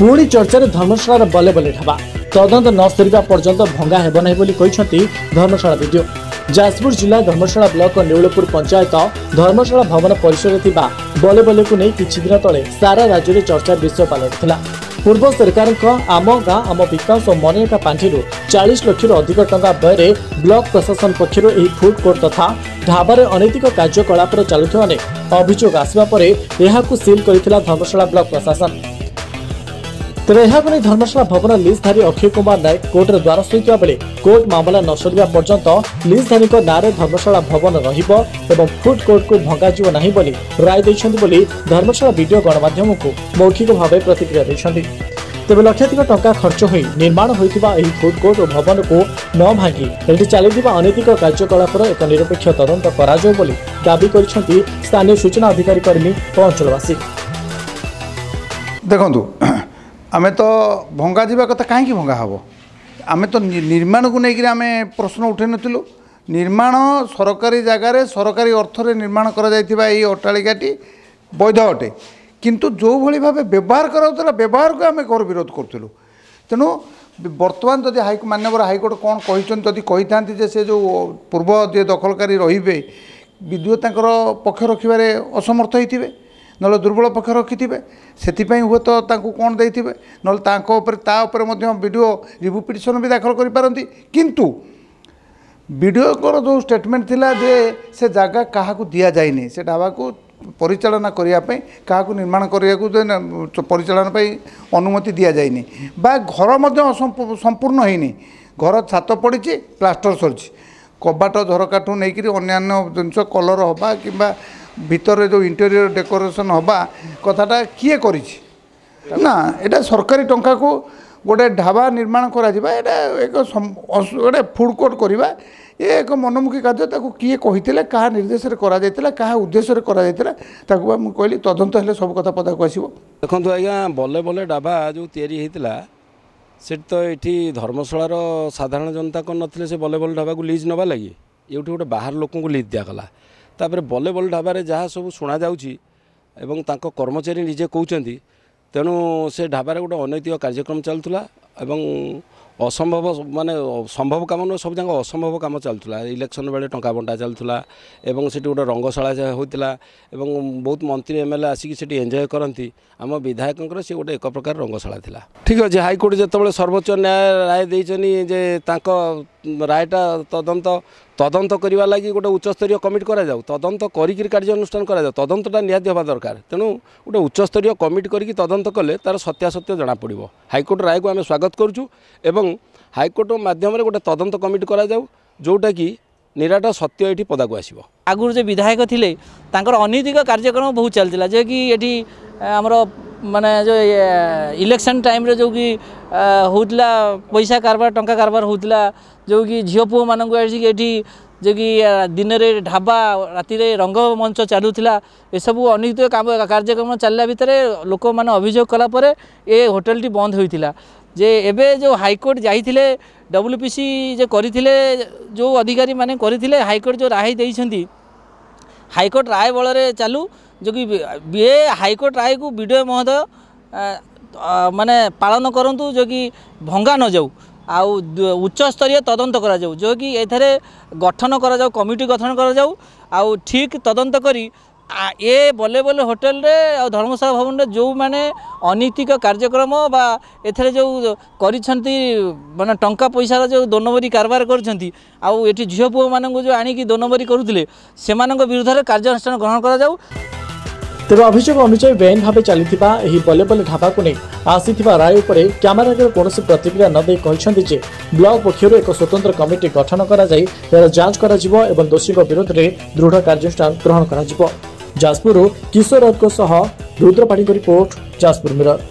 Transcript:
पुणी चर्चा धर्मशाला बले बले ढाबा तदंत न सरिबा पर्यंत भंगा हेब नाही बोली कहिसंती धर्मशाला वीडियो। जाजपुर जिला धर्मशाला ब्लॉक नेउलपुर पंचायत धर्मशाला भवन परिसर थिबा बले बले को नहीं किछि दिन तले सारा राज्य में चर्चा विषय पलटिला। पूर्व सरकार आम गाँ आम विकास और मनरेगा पांठि 40 लाख अधिक टंका व्यय ब्लॉक प्रशासन पक्षर फूड कोर्ट तथा ढाबार अनैतिक कार्यकलाप चलुवा अभियोग आसवा पर यहां सील करथिला धर्मशाला ब्लॉक प्रशासन। तेज यह धर्मशाला भवन लीजधारी अक्षय कुमार नायक कोर्टर द्वारस्थ होता बेले कोर्ट मामला न सरिबा पर्यंत लीजधारी नारे धर्मशाला भवन रहिबो एवं फूड कोर्ट को भंगाजिबो नाही बोली राय दैछन्ति बोली धर्मशाला वीडियो गणमाध्यम को मौखिक भाव प्रतिक्रिया दैछन्ति। तेज लक्षाधिक टंका खर्च हो निर्माण होइतिबा एही फूड कोर्ट और भवन को न भांगी एठी चलिथिबा अनैतिक कार्यकलापर एक निरपेक्ष तदंत कराजो बोली दाबी करिसन्ति स्थानीय सूचना अधिकारी कर्मी और अंचलवासी। देखंतु आमे तो भंगा जावा कथा कहीं भंगा हम आमे तो निर्माण को लेकिन आमे प्रश्न उठे नथिलु। निर्माण सरकारी जगार सरकारी अर्थरे निर्माण करा जायतिबा एई अट्टालिकाटी वैध अटे किंतु जो भली भाव व्यवहार कराउतला व्यवहार को आमे कर विरोध करथिलु। तेणु वर्तमान जदि माननीय हाईकोर्ट कौन कही कही था से जो पूर्व जे दखलकारी रे विद्युत तांकर पक्ष रखिबारे असमर्थ होइथिबे नले दुर्बल पक्ष रखि से हुए तो कौन देते ना वीडियो रिव्यू पिटिशन भी दाखल करें किंतु वीडियो जो स्टेटमेंट थिला जे से जगह क्या दि जाए से ढाबा को परिचालना करने क्या निर्माण करने परिचालन अनुमति दि जाए बा घर संपूर्ण होनी घर छात पड़ी प्लास्टर सरी कबाट झरकाठू नहीं अन्य जिनस कलर हवा कि भीतर जो इंटेरियर डेकोरेशन हवा कथाटा किए करी ना एटा सरकारी टंका को गोटे ढाबा निर्माण करा एक गोटे फूड कोर्ट करवा ये एक मनमुखी कार्य किए कही क्या निर्देश क्या उद्देश्य कहली तदंत हेल्ले सब कथा पदा को आसो। देखो आज्ञा बल्ले बल्ले ढाबा जो या से तो ये धर्मशालार साधारण जनता कौन नथिले से बल्ले बल्ले ढाबा को लीज नवा लगी ये गोटे बाहर लोक को लीज दिगला तापर बल्ले बल्ले ढाबार जहाँ सब शुणा जाऊँगी कर्मचारी निजे कहते तेणु से ढाबार गोटे अनैतिक कार्यक्रम चलूला असंभव माने संभव काम न सब जगह असंभव काम चलूला इलेक्शन बेले टंका बंटा चलूला से गोटे रंगशाला होता बहुत मंत्री एमएलए आसिक से एंजॉय करती आम विधायक सी गोटे एक प्रकार रंगशाला थिला। ठीक अच्छे हाईकोर्ट जो सर्वोच्च न्याय राय देइछनी जे तांको रायटा तदंत तदंत करने लगी गोटे उच्चस्तरीय कमिटी करा जाऊ तदंत करिक कार्यानुष्ठान करा जाऊ तदंतटा निहाती हवा दरकार तेणु गोटे उच्चस्तरीय कमिटी करिक तदंत कले तार सत्यासत्य जना पड़ो। हाईकोर्ट राय को आम स्वागत करुचु एवं हाईकोर्ट माध्यम गोटे तदंत कमिटी करा जाऊ जोटा कि निराट सत्य ये पदा को आसो। आगुर जो विधायक थिले तांकर अनैतिक कार्यक्रम बहुत चलता जे कि ये आमर माने जो इलेक्शन टाइम रे जो कि होतला पैसा कारबार टंका कारबार होतला जो कि झील पुओ मानक ये जो कि दिन में ढाबा राति रंग मंच चलूला ये सब अनैतिक कार्यक्रम चलला भितर लोक मैंने अभियोग कलापर ये होटेल बंद होता जे एबे जो हाईकोर्ट जाइथिले डब्ल्यूपीसी जे करिथिले जो अधिकारी माने करिथिले हाईकोर्ट जो राय देइछंती हाईकोर्ट राय बल चालू जो कि ये हाईकोर्ट राय को वीडियो महोदय माने पालन करंतु जो कि भंगा न जाऊ आउ उच्च स्तरीय तदंत करा जाऊ जो कि एथरे गठन करा जाऊ कमिटी गठन करा जाऊ आउ ठीक तदंत करी ये बल्ले बल्ले होटेल रे और धर्मशाला भवन रे जो माने अनैतिक कार्यक्रम बा एथरे जो करिसंती माने टंका पैसा जो दो नंबरी कारबार करछंती आउ एठी झियो पुओ मानन जो आनी की दो नंबरी करुथिले सेमानक विरुद्ध रे कार्यानुष्ठान ग्रहण करा जाऊ। तेज अभियोग अनुसार बेआईन भाव चली बल्ले बल्ले ढाबा को नहीं आसीथिबा राय उपरे कैमरा कौन प्रतिक्रिया नदे कहते ब्लॉक पक्षर एक स्वतंत्र कमिटी गठन करा जाई यार जांच करा जिवो एवं दोषी विरोध में दृढ़ कार्यानुष्ठान ग्रहण करा जिवो। जाजपुर किशोर रुद्र पाठी रिपोर्ट जाजपुर मिरर।